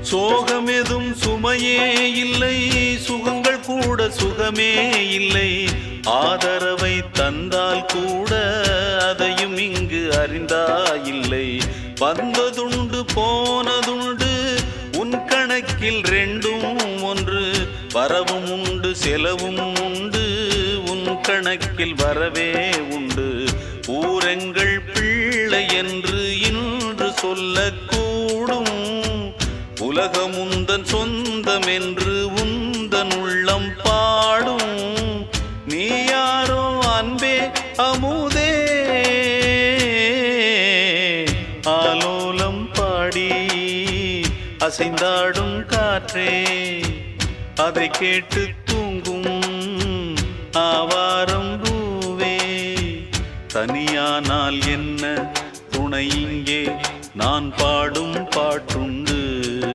சோகமெதும் சுமையே இல்லை, சுகங்கள் கூட சுகமே இல்லை. ஆதரவை தந்தால் கூட அதையும் இங்கு அறிந்தாயில்லை. வந்ததுண்டு போனதுண்டு உன் கணக்கில் ரெண்டும் ஒன்று. வரவும் உண்டு செலவும் உண்டு, உன் கணக்கில் வரவே உண்டு. ஊரெங்கள் பிள்ளை என்று இன்று சொல்லக்கூடும். உலகம் உந்தன் சொந்தம் என்று உந்தன் உள்ளம் பாடும். நீ யாரோ அன்பே அமுதே, ஆலோலம் பாடி அசைந்தாடும் காற்றே, அதை கேட்டு தூங்கும் ஆவாரம் பூவே. தனியானால் என்ன துணை இங்கே, நான் பாடும் பாட்டும்